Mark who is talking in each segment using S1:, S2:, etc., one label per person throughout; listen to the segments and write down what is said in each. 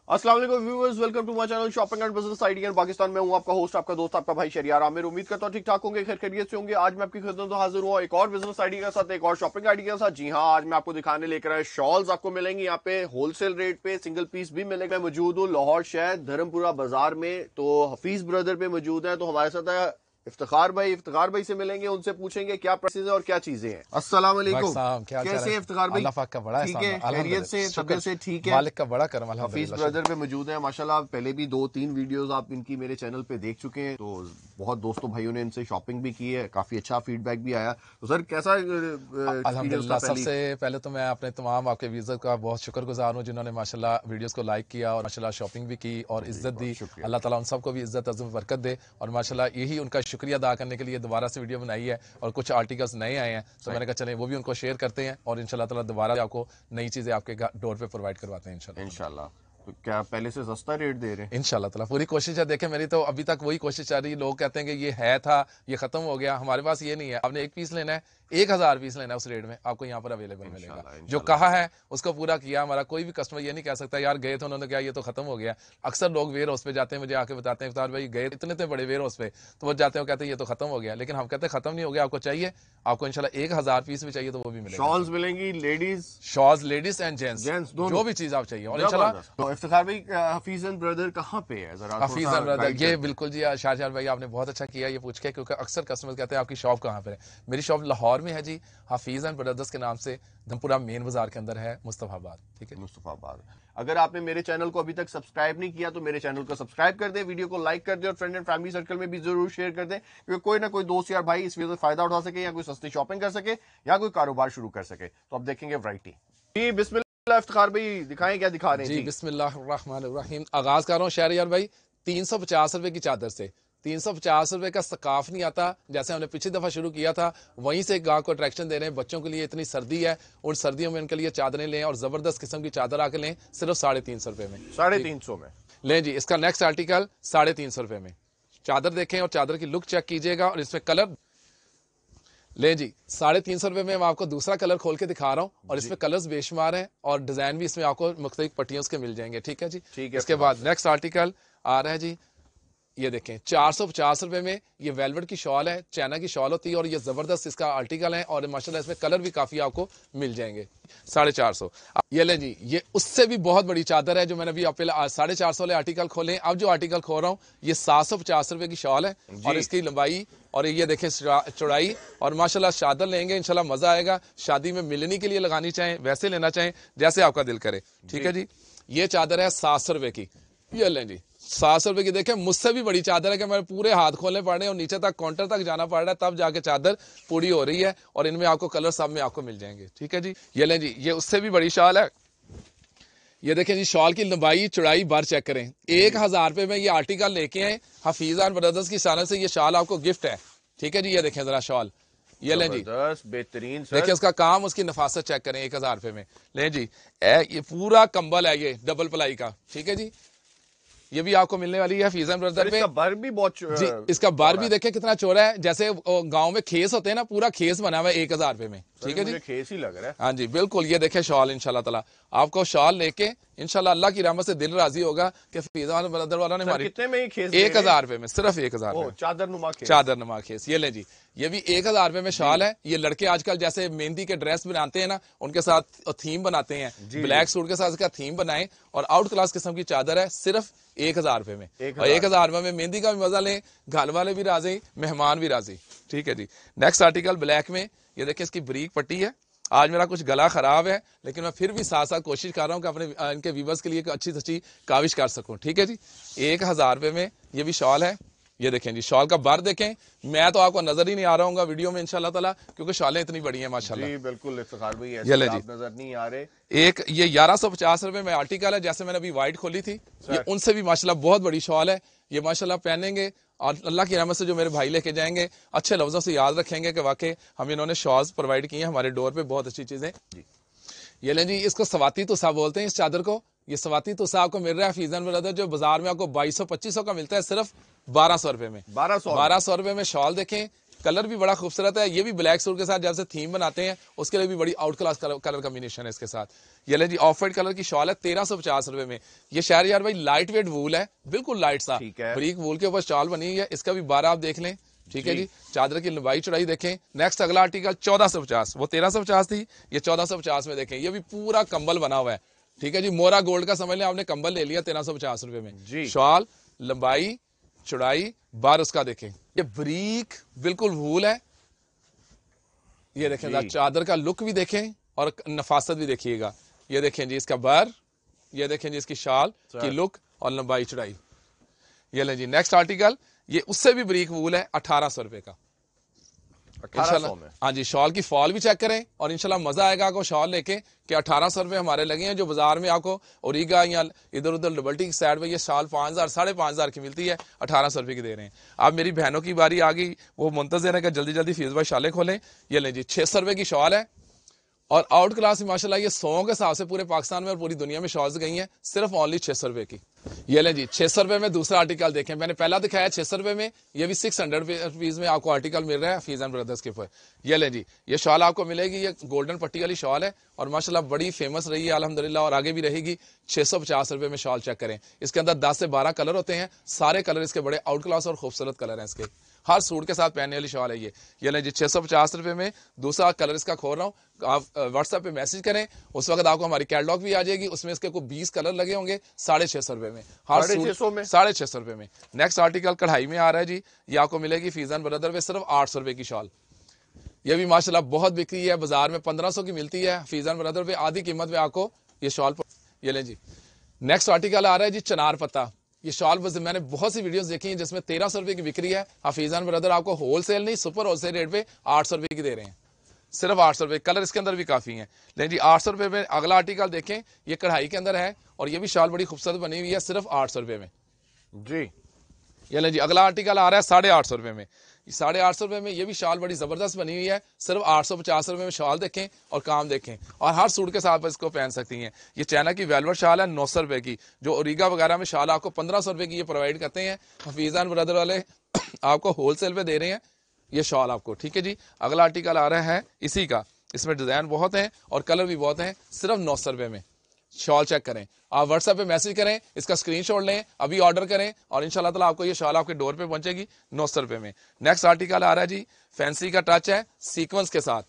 S1: अस्सलाम वालेकुम viewers, welcome to my channel shopping and business idea in Pakistan में हूं आपका होस्ट, आपका दोस्त, आपका भाई शरियार आमिर। उम्मीद करता हूं ठीक ठाक होंगे, खैर खैरियत से होंगे। आज मैं आपकी खिदमत में हाजिर हुआ एक और बिजनेस आइडिया के साथ, एक और शॉपिंग आइडिया के साथ। जी हां, आज मैं आपको दिखाने लेकर आया शॉल्स। आपको मिलेंगी यहाँ पे होलसेल रेट पे, सिंगल पीस भी मिलेगा। मैं मौजूद हूँ लाहौर शहर धर्मपुरा बाजार में, तो हफीज ब्रदर पे मौजूद है। तो हमारे साथ है इफ्तिखार भाई से मिलेंगे, उनसे पूछेंगे क्या प्राइसेस है और क्या चीजें हैं। अस्सलाम वालेकुम, कैसे हैं इफ्तिखार भाई?
S2: अल्लाह पाक का बड़ा
S1: ठीक है,
S2: एहसान,
S1: खैरियत से,
S2: शुक्र
S1: तबीयत से ठीक है?
S2: मालिक का बड़ा करम
S1: हफीज
S2: अल्हम्दुलिल्लाह।
S1: ब्रदर पे मौजूद है माशाल्लाह। पहले भी 2-3 वीडियोस आप इनकी मेरे चैनल पे देख चुके हैं, तो बहुत दोस्तों भाइयों ने इनसे शॉपिंग भी की है, काफी अच्छा फीडबैक भी आया। तो सर कैसा एक्सपीरियंस
S2: अल्हम्दुलिल्लाह
S1: था?
S2: सबसे पहले तो मैं अपने तमाम आपके व्यूज़र का बहुत शुक्रगुजार हूँ जिन्होंने माशाल्लाह वीडियोस को लाइक किया और माशाल्लाह शॉपिंग भी की और इज्जत दी। अल्लाह ताला उन सबको भी इज्जत अज़्ज़त बरकत दे और माशाल्लाह यही उनका शुक्रिया अदा करने के लिए दोबारा से वीडियो बनाई है और कुछ आर्टिकल्स नए आए हैं, तो मैंने कहा चलें वो भी उनको शेयर करते हैं और इंशाल्लाह ताला दोबारा आपको नई चीज़ें आपके डोर पे प्रोवाइड करवाते हैं
S1: इंशाल्लाह। तो क्या पहले से सस्ता रेट दे रहे हैं?
S2: इंशाल्लाह ताला पूरी कोशिश है। देखें मेरी तो अभी तक वही कोशिश चल रही है। लोग कहते हैं कि ये है था, ये खत्म हो गया, हमारे पास ये नहीं है। आपने एक पीस लेना है, 1000 पीस लेना है, उस रेट में आपको यहाँ पर अवेलेबल मिलेगा। जो कहा है उसको पूरा किया। हमारा कोई भी कस्टमर ये नहीं कह सकता यार गए थे उन्होंने क्या ये तो खत्म हो गया। अक्सर लोग वेयर हाउस पे जाते हैं, मुझे आके बताते हैं इफ्तार भाई गए इतने इतने बड़े वेयर हाउस पे, तो वो जाते हैं कहते हैं ये तो खत्म हो गया, लेकिन हम कहते हैं खत्म नहीं हो गया। आपको चाहिए, आपको इंशाल्लाह 1000 पीस भी चाहिए तो वो भी मिलेगा।
S1: शॉल्स मिलेंगी, ladies
S2: shawls ladies and gents
S1: दोनों,
S2: जो भी चीज आप चाहिए और इंशाल्लाह।
S1: तो इफ्तिखार भाई हफीज एंड ब्रदर कहाँ पे है? जरा
S2: हफीज एंड ब्रदर, ये बिल्कुल जी शाहजहां भाई आपने बहुत अच्छा किया ये पूछ के, क्योंकि अक्सर कस्टमर कहते हैं आपकी शॉप कहाँ पर है। मेरी शॉप लाहौर में है जी, हफीज एंड ब्रदर्स के नाम से, धमपुरा मेन बाजार के अंदर है, मुस्तफाबाद। ठीक है,
S1: मुस्तफाबाद। अगर आपने मेरे चैनल को अभी तक सब्सक्राइब नहीं किया तो मेरे चैनल को सब्सक्राइब कर दें, वीडियो को लाइक कर दें और फ्रेंड एंड फैमिली सर्कल में भी जरूर शेयर कर दें, क्योंकि कोई ना कोई दोस्त यार भाई इस वीडियो से फायदा उठा सके, या कोई सस्ती शॉपिंग कर सके, या कोई कारोबार शुरू कर सके। तो अब देखेंगे वैरायटी जी। बिस्मिल्लाह इफ्तिखार भाई, दिखाएं क्या दिखा रहे हैं
S2: जी। बिस्मिल्लाहिर्रहमानिर्रहीम। आगाज कर रहा हूँ शहरियार भाई 350 रुपए की चादर से। 350 रुपए का सकाफ नहीं आता, जैसे हमने पिछली दफा शुरू किया था वहीं से गांव को अट्रैक्शन दे रहे हैं। बच्चों के लिए इतनी सर्दी है, उन सर्दियों में उनके लिए चादरें लें और जबरदस्त किस्म की चादर आके लें, सिर्फ 350 रुपए में।
S1: 350 में
S2: लें जी। इसका नेक्स्ट आर्टिकल 350 रुपए में। चादर देखें और चादर की लुक चेक कीजिएगा और इसमें कलर ले जी। 350 रुपए में मैं आपको दूसरा कलर खोल के दिखा रहा हूँ और इसमें कलर्स बेशुमार हैं और डिजाइन भी इसमें आपको मुख्तलिफ पट्टियों के मिल जाएंगे। ठीक है जी, ठीक है। इसके बाद नेक्स्ट आर्टिकल आ रहा है जी, ये देखें 450 रुपए में। ये वेलवेट की शॉल है, चाइना की शॉल होती है और ये जबरदस्त इसका आर्टिकल है और माशाल्लाह इसमें कलर भी काफी आपको मिल जाएंगे। 450। ये ले जी, ये उससे भी बहुत बड़ी चादर है जो मैंने अभी आप पहले 450 वाले आर्टिकल खोले। अब जो आर्टिकल खोल रहा हूँ ये 750 रुपए की शॉल है और इसकी लंबाई और ये देखें चौड़ाई, और माशाल्लाह चादर लेंगे इंशाल्लाह मजा आएगा। शादी में मिलने के लिए लगानी चाहें, वैसे लेना चाहें, जैसे आपका दिल करे। ठीक है जी। ये चादर है 700 रुपए की। ये लें जी, 700 रुपए की। देखें मुझसे भी बड़ी चादर है कि मेरे पूरे हाथ खोलने पड़ रहे हैं और नीचे तक काउंटर तक जाना पड़ रहा है, तब जाके चादर पूरी हो रही है और इनमें आपको कलर सब में आपको मिल जाएंगे। ठीक है जी। ये लें जी, ये उससे भी बड़ी शॉल है। ये देखें जी, शॉल की लंबाई चौड़ाई बार चेक करें। 1000 रुपए में ये आर्टिकल लेके आए हफीज एंड ब्रदर्स की सानत से। ये शॉल आपको गिफ्ट है। ठीक है जी। ये देखें जरा शॉल, ये लें जी,
S1: बेहतरीन।
S2: देखिए उसका काम, उसकी नफासत चेक करें। 1000 रुपए में लें जी। ये पूरा कंबल है, ये डबल प्लाई का। ठीक है जी। ये भी आपको मिलने वाली है हफीज एंड ब्रदर पे।
S1: इसका बर भी बहुत
S2: जी, इसका बार भी देखें कितना चौड़ा है, जैसे गांव में खेस होते हैं ना, पूरा खेस बना हुआ है 1000 रुपए में। ठीक है जी,
S1: खेस ही लग रहा है।
S2: हाँ जी बिल्कुल। ये देखें शॉल, इंशाल्लाह ताला आपको शॉल लेके इंशाल्लाह अल्लाह की रहमत से दिल राजी होगा कि हफीज एंड ब्रदर वालों ने हमारी
S1: कितने में खेस
S2: 1000 रुपए में, सिर्फ 1000 रुपए चादर नुमा खेस। ये ले जी, ये भी 1000 रुपए में शॉल है। ये लड़के आजकल जैसे मेहंदी के ड्रेस बनाते हैं ना, उनके साथ थीम बनाते हैं, ब्लैक सूट के साथ इसका थीम बनाए और आउट क्लास किस्म की चादर है, सिर्फ 1000 रुपए में। और 1000 रुपए में मेहंदी का भी मजा लें, घर वाले भी राजी, मेहमान भी राजी। ठीक है जी। नेक्स्ट आर्टिकल ब्लैक में, ये देखिए इसकी बरीक पट्टी है। आज मेरा कुछ गला खराब है लेकिन मैं फिर भी साथ साथ कोशिश कर रहा हूँ कि अपने इनके व्यूवर्स के लिए एक अच्छी अच्छी काविश कर सकूं। ठीक है जी। 1000 रुपए में ये भी शॉल है। ये देखें जी, शॉल का बार देखें, मैं तो आपको नजर ही नहीं आ रहा हूँ वीडियो में इंशाल्लाह ताला, क्योंकि शॉलें इतनी बड़ी हैं माशाल्लाह।
S1: जी बिल्कुल इफ्तिखार भाई, ऐसे
S2: ये
S1: आप नजर नहीं आ रहे।
S2: एक ये 1150 रुपए में आर्टिकल है, जैसे मैंने अभी व्हाइट खोली थी, ये उनसे भी माशाल्लाह बहुत बड़ी शॉल है। ये माशाल्लाह पहनेंगे और अल्लाह की रहमत से जो मेरे भाई लेके जाएंगे अच्छे लफ्जों से याद रखेंगे कि वाकई हम इन्होंने शॉल्स प्रोवाइड की हैं हमारे डोर पे, बहुत अच्छी चीजें। ये लें जी, इसको सवाती तुसा बोलते हैं इस चादर को। ये सवाती तुसा आपको मिल रहा है हफीज एंड ब्रदर, जो बाजार में आपको 2200-2500 का मिलता है, सिर्फ 1200 रुपए में। 1200 रुपए में शॉल देखें, कलर भी बड़ा खूबसूरत है। ये भी ब्लैक सूट के साथ जैसे थीम बनाते हैं उसके लिए भी बड़ी आउट क्लास कलर कॉम्बिनेशन है इसके साथ। ये ले जी ऑफ वाइट कलर की शॉल है 1350 रुपए में। ये शहरयार भाई लाइट वेट वूल है, बिल्कुल लाइट सा
S1: ठीक है।
S2: बरीक वूल के ऊपर शॉल बनी हुई है। इसका भी 12 आप देख लें, ठीक है जी। चादर की लंबाई चौड़ाई देखें। नेक्स्ट अगला आर्टिकल 1450, वो 1350 थी, ये 1450 में देखें। ये भी पूरा कंबल बना हुआ है, ठीक है जी। मोरा गोल्ड का समझ लें आपने, कंबल ले लिया 1350 रुपए में। शॉल लंबाई चौड़ाई बार उसका देखें। ये बरीक बिल्कुल वूल है। ये देखें चादर का लुक भी देखें और नफासत भी देखिएगा। ये देखें जी इसका बार, ये देखें जी इसकी शाल की लुक और लंबाई चौड़ाई। ये लें जी नेक्स्ट आर्टिकल, ये उससे भी बरीक वूल है 1800 रुपए का।
S1: 1800 में।
S2: हाँ जी, शॉल की फॉल भी चेक करें और इंशाल्लाह मजा आएगा आपको शॉल लेके कि 1800 रुपए हमारे लगे हैं। जो बाजार में आपको ओरिगा या इधर उधर डबल्टी की साइड में ये शॉल 5000 5500 की मिलती है, 1800 रुपए की दे रहे हैं। अब मेरी बहनों की बारी आ गई, वो मुंतजर है कि जल्दी जल्दी फीस भाई शाले खोलें। ये लें जी 600 रुपए की शॉल है और आउट क्लास में माशाल्लाह ये 100 के हिसाब से पूरे पाकिस्तान में और पूरी दुनिया में शॉल्स गई हैं, सिर्फ ओनली 600 रुपए की। ये लें जी 600 रुपए में दूसरा आर्टिकल देखें। मैंने पहला दिखाया 600 रुपए में, ये भी 600 रुपीज में आपको आर्टिकल मिल रहा है फीज एंड ब्रदर्स के ऊपर। ये लें जी, ये शॉल आपको मिलेगी, ये गोल्डन पट्टी वाली शॉल है और माशाल्लाह बड़ी फेमस रही है अल्हम्दुलिल्लाह और आगे भी रहेगी। 650 रुपए में शॉल चेक करें। इसके अंदर 10 से 12 कलर होते हैं, सारे कलर इसके बड़े आउट क्लास और खूबसूरत कलर हैं। इसके हर सूट के साथ पहनने वाली शॉल है ये लें जी 650 रुपए में। दूसरा कलर इसका खोल रहा हूँ, आप व्हाट्सएप पे मैसेज करें, उस वक्त आपको हमारी कैटलॉग भी आ जाएगी, उसमें इसके कोई 20 कलर लगे होंगे 650 रुपए में, हर सूट 650 रुपए में। नेक्स्ट आर्टिकल कढ़ाई में आ रहा है जी, ये आपको मिलेगी फीजन ब्रदर पे सिर्फ 800 रुपए की शॉल। ये भी माशाल्लाह बहुत बिक्री है, बाजार में 1500 की मिलती है, फीजन ब्रदर पे आधी कीमत में आपको ये शॉल। ये लें जी नेक्स्ट आर्टिकल आ रहा है जी चनार पत्ता। ये शॉल बस मैंने बहुत सी वीडियोस देखी हैं जिसमें 1300 रुपए की बिक्री है। हफीजान ब्रदर आपको होलसेल नहीं सुपर होलसेल रेट पे 800 रुपए की दे रहे हैं, सिर्फ 800 रुपए। कलर इसके अंदर भी काफी हैं। लेकिन जी 800 रुपए में अगला आर्टिकल देखें, ये कढ़ाई के अंदर है और ये भी शॉल बड़ी खूबसूरत बनी हुई है, सिर्फ 800 रुपए में जी। ये लें जी अगला आर्टिकल आ रहा है 850 रुपए में। 850 रुपए में ये भी शॉल बड़ी जबरदस्त बनी हुई है, सिर्फ 850 रुपए में शॉल देखें और काम देखें और हर सूट के साथ इसको पहन सकती हैं। ये चाइना की वेलवेट शॉल है 900 रुपए की। जो ओरिगा वगैरह में शॉल आपको 1500 रुपए की ये प्रोवाइड करते हैं, हफीजान ब्रदर वाले आपको होलसेल पे दे रहे हैं ये शॉल आपको, ठीक है जी। अगला आर्टिकल आ रहा है इसी का, इसमें डिजाइन बहुत हैं और कलर भी बहुत हैं, सिर्फ 900 रुपए में। शॉल चेक करें, आप व्हाट्सएप पे मैसेज करें, इसका स्क्रीनशॉट लें, अभी ऑर्डर करें और इंशाल्लाह ताला आपको ये शॉल आपके डोर पे पहुंचेगी 900 रुपए में। नेक्स्ट आर्टिकल आ रहा है जी फैंसी का टच है सीक्वेंस के साथ।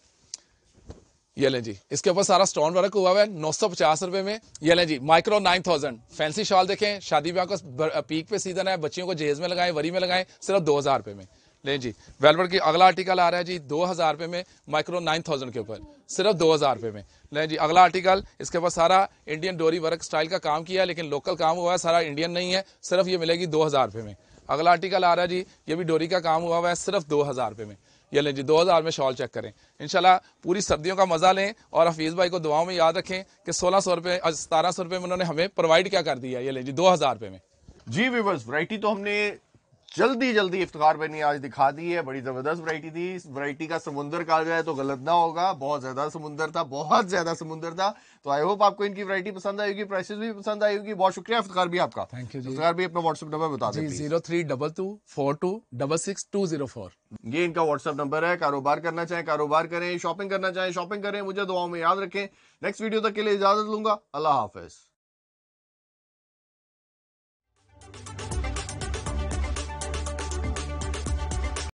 S2: ये लें जी, इसके ऊपर सारा स्टोन वर्क हुआ है 950 रुपए में। ये लें जी माइक्रो 9000 फैंसी शॉल देखें, शादी ब्याह का पीक पे सीजन है, बच्चियों को जहेज में लगाएं, वरी में लगाएं, सिर्फ 2000 रुपए में। लें जी वेलवेट की अगला आर्टिकल आ रहा है जी 2000 रुपए में, माइक्रो 9000 के ऊपर, सिर्फ 2000 रुपए में। लें जी अगला आर्टिकल, इसके ऊपर सारा इंडियन डोरी वर्क स्टाइल का काम किया है, लेकिन लोकल काम हुआ है, सारा इंडियन नहीं है, सिर्फ ये मिलेगी 2000 रुपए में। अगला आर्टिकल आ रहा है जी, ये भी डोरी का काम हुआ है, सिर्फ 2000 रुपए में। ये लें जी 2000 में शॉल चेक करें। इंशाल्लाह पूरी सर्दियों का मजा लें और हफीज भाई को दुआओं में याद रखें कि 1600 रुपए 1700 रुपए में उन्होंने हमें प्रोवाइड क्या कर दिया। ये लें जी 2000 रुपए में
S1: जी। व्यूअर्स वैरायटी तो हमने जल्दी इफ्तिखार भाई ने आज दिखा दी है, बड़ी जबरदस्त वैरायटी थी। इस वैरायटी का समुंदर कहा जाए तो गलत ना होगा, बहुत ज्यादा समुंदर था, बहुत ज्यादा समुंदर था। तो आई होप आपको इनकी वैरायटी पसंद आएगी, प्राइसेस भी पसंद आएगी। बहुत शुक्रिया इफ्तिखार भी आपका।
S2: थैंक यू जी।
S1: इफ्तिखार भी अपना व्हाट्सएप नंबर बता दें
S2: 032242666204।
S1: ये इनका व्हाट्सएप नंबर है। कारोबार करना चाहें कारोबार करें, शॉपिंग करना चाहें शॉपिंग करें। मुझे दुआओं में याद रखें। नेक्स्ट वीडियो तक के लिए इजाजत लूंगा। अल्लाह हाफिज।